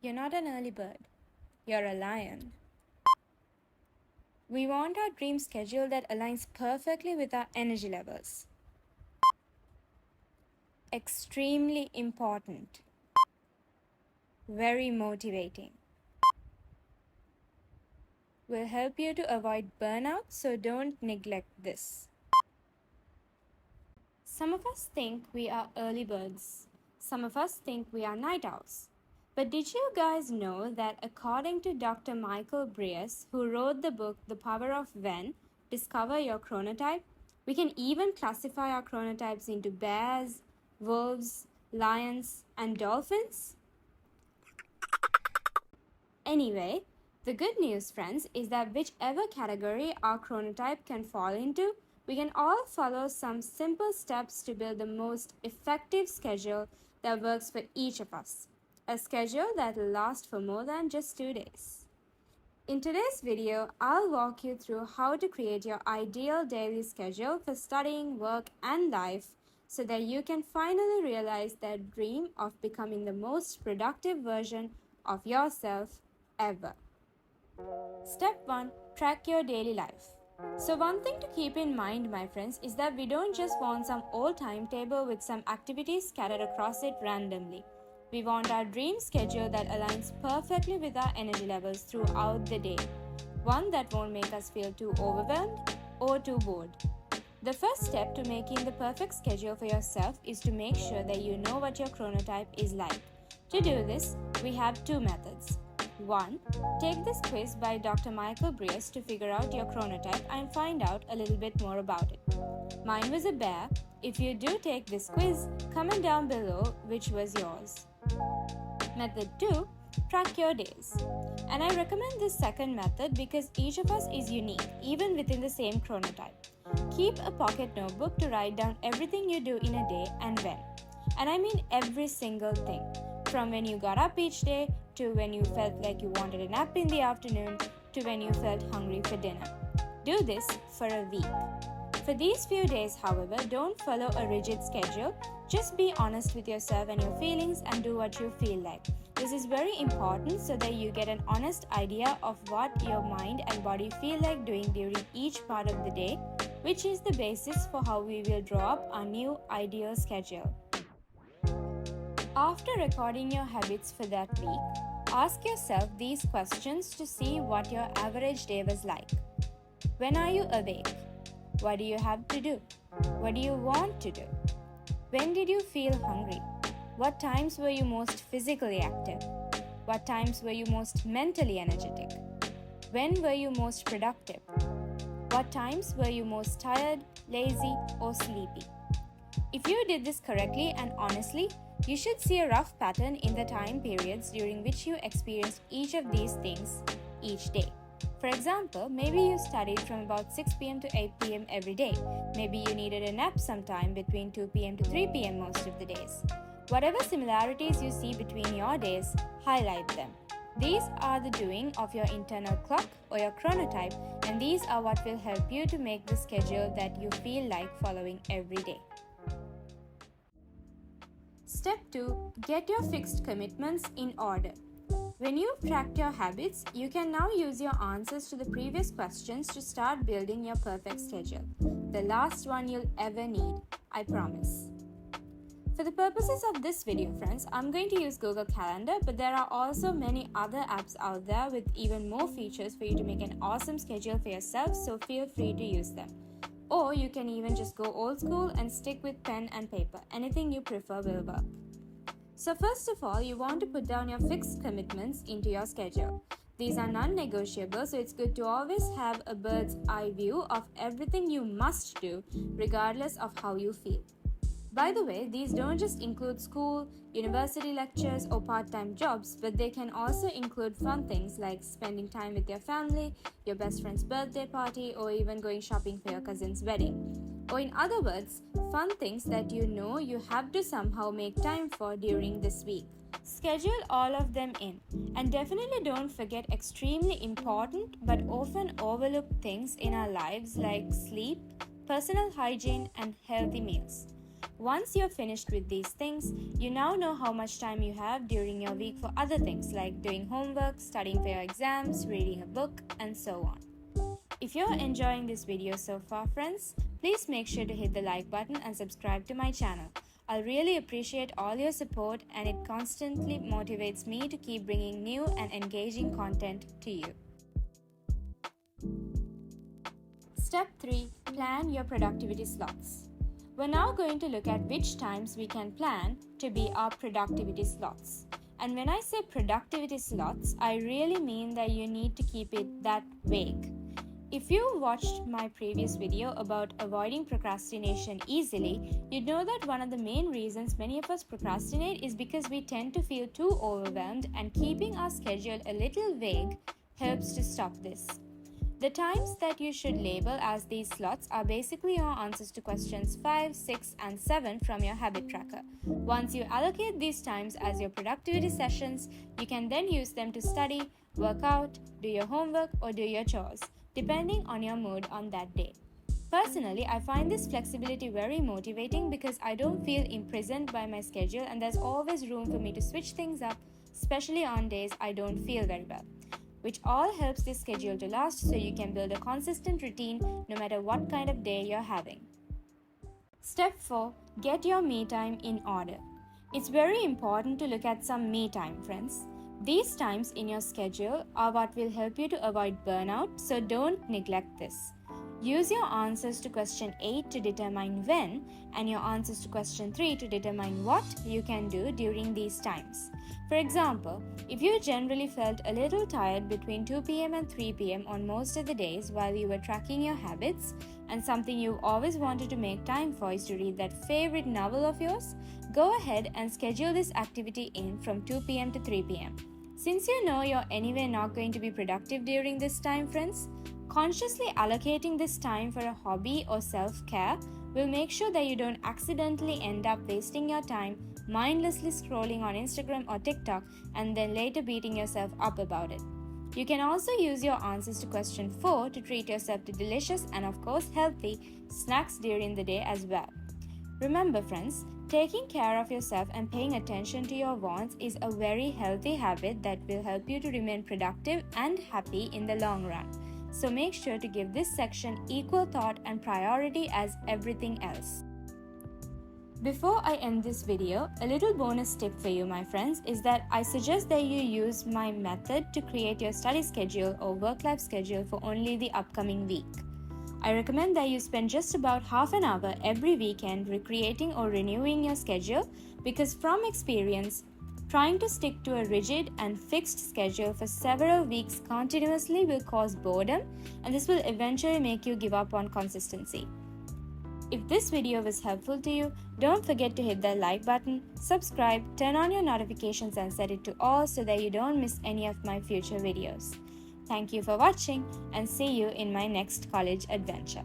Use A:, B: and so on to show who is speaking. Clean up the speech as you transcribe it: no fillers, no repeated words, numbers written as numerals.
A: You're not an early bird. You're a lion. We want our dream schedule that aligns perfectly with our energy levels. Extremely important. Very motivating. Will help you to avoid burnout, so don't neglect this. Some of us think we are early birds. Some of us think we are night owls. But did you guys know that according to Dr. Michael Breus, who wrote the book The Power of When, Discover Your Chronotype, we can even classify our chronotypes into bears, wolves, lions, and dolphins? Anyway, the good news, friends, is that whichever category our chronotype can fall into, we can all follow some simple steps to build the most effective schedule that works for each of us. A schedule that will last for more than just 2 days. In today's video, I'll walk you through how to create your ideal daily schedule for studying, work, and life so that you can finally realize that dream of becoming the most productive version of yourself ever. Step 1. Track your daily life. So one thing to keep in mind, my friends, is that we don't just want some old timetable with some activities scattered across it randomly. We want our dream schedule that aligns perfectly with our energy levels throughout the day. One that won't make us feel too overwhelmed or too bored. The first step to making the perfect schedule for yourself is to make sure that you know what your chronotype is like. To do this, we have 2 methods. 1. Take this quiz by Dr. Michael Breus to figure out your chronotype and find out a little bit more about it. Mine was a bear. If you do take this quiz, comment down below which was yours. Method 2. Track your days. And I recommend this second method because each of us is unique, even within the same chronotype. Keep a pocket notebook to write down everything you do in a day and when. And I mean every single thing. From when you got up each day, to when you felt like you wanted a nap in the afternoon, to when you felt hungry for dinner. Do this for a week. For these few days, however, don't follow a rigid schedule. Just be honest with yourself and your feelings and do what you feel like. This is very important so that you get an honest idea of what your mind and body feel like doing during each part of the day, which is the basis for how we will draw up our new ideal schedule. After recording your habits for that week, ask yourself these questions to see what your average day was like. When are you awake? What do you have to do? What do you want to do? When did you feel hungry? What times were you most physically active? What times were you most mentally energetic? When were you most productive? What times were you most tired, lazy, or sleepy? If you did this correctly and honestly, you should see a rough pattern in the time periods during which you experienced each of these things each day. For example, maybe you studied from about 6 p.m. to 8 p.m. every day. Maybe you needed a nap sometime between 2 p.m. to 3 p.m. most of the days. Whatever similarities you see between your days, highlight them. These are the doing of your internal clock or your chronotype, and these are what will help you to make the schedule that you feel like following every day. Step 2. Get your fixed commitments in order. When you've tracked your habits, you can now use your answers to the previous questions to start building your perfect schedule. The last one you'll ever need, I promise. For the purposes of this video, friends, I'm going to use Google Calendar, but there are also many other apps out there with even more features for you to make an awesome schedule for yourself, so feel free to use them. Or you can even just go old school and stick with pen and paper. Anything you prefer will work. So first of all, you want to put down your fixed commitments into your schedule. These are non-negotiable, so it's good to always have a bird's eye view of everything you must do, regardless of how you feel. By the way, these don't just include school, university lectures, or part-time jobs, but they can also include fun things like spending time with your family, your best friend's birthday party, or even going shopping for your cousin's wedding. Or in other words, fun things that you know you have to somehow make time for during this week. Schedule all of them in, and definitely don't forget extremely important but often overlooked things in our lives like sleep, personal hygiene, and healthy meals. Once you're finished with these things, you now know how much time you have during your week for other things like doing homework, studying for your exams, reading a book, and so on. If you're enjoying this video so far, friends, please make sure to hit the like button and subscribe to my channel. I'll really appreciate all your support, and it constantly motivates me to keep bringing new and engaging content to you. Step 3. Plan your productivity slots. We're now going to look at which times we can plan to be our productivity slots. And when I say productivity slots, I really mean that you need to keep it that vague. If you watched my previous video about avoiding procrastination easily, you'd know that one of the main reasons many of us procrastinate is because we tend to feel too overwhelmed, and keeping our schedule a little vague helps to stop this. The times that you should label as these slots are basically your answers to questions 5, 6, and 7 from your habit tracker. Once you allocate these times as your productivity sessions, you can then use them to study, work out, do your homework, or do your chores, depending on your mood on that day. Personally, I find this flexibility very motivating because I don't feel imprisoned by my schedule, and there's always room for me to switch things up, especially on days I don't feel very well, which all helps this schedule to last so you can build a consistent routine no matter what kind of day you're having. Step 4. Get your me time in order. It's very important to look at some me time, friends. These times in your schedule are what will help you to avoid burnout, so don't neglect this. Use your answers to question 8 to determine when, and your answers to question 3 to determine what you can do during these times. For example, if you generally felt a little tired between 2 p.m. and 3 p.m. on most of the days while you were tracking your habits, and something you've always wanted to make time for is to read that favorite novel of yours, go ahead and schedule this activity in from 2 p.m. to 3 p.m. Since you know you're anyway not going to be productive during this time, friends, consciously allocating this time for a hobby or self-care will make sure that you don't accidentally end up wasting your time mindlessly scrolling on Instagram or TikTok and then later beating yourself up about it. You can also use your answers to question 4 to treat yourself to delicious and of course healthy snacks during the day as well. Remember, friends, taking care of yourself and paying attention to your wants is a very healthy habit that will help you to remain productive and happy in the long run. So make sure to give this section equal thought and priority as everything else. Before I end this video, a little bonus tip for you, my friends, is that I suggest that you use my method to create your study schedule or work-life schedule for only the upcoming week. I recommend that you spend just about half an hour every weekend recreating or renewing your schedule because from experience, trying to stick to a rigid and fixed schedule for several weeks continuously will cause boredom, and this will eventually make you give up on consistency. If this video was helpful to you, don't forget to hit that like button, subscribe, turn on your notifications and set it to all so that you don't miss any of my future videos. Thank you for watching and see you in my next college adventure.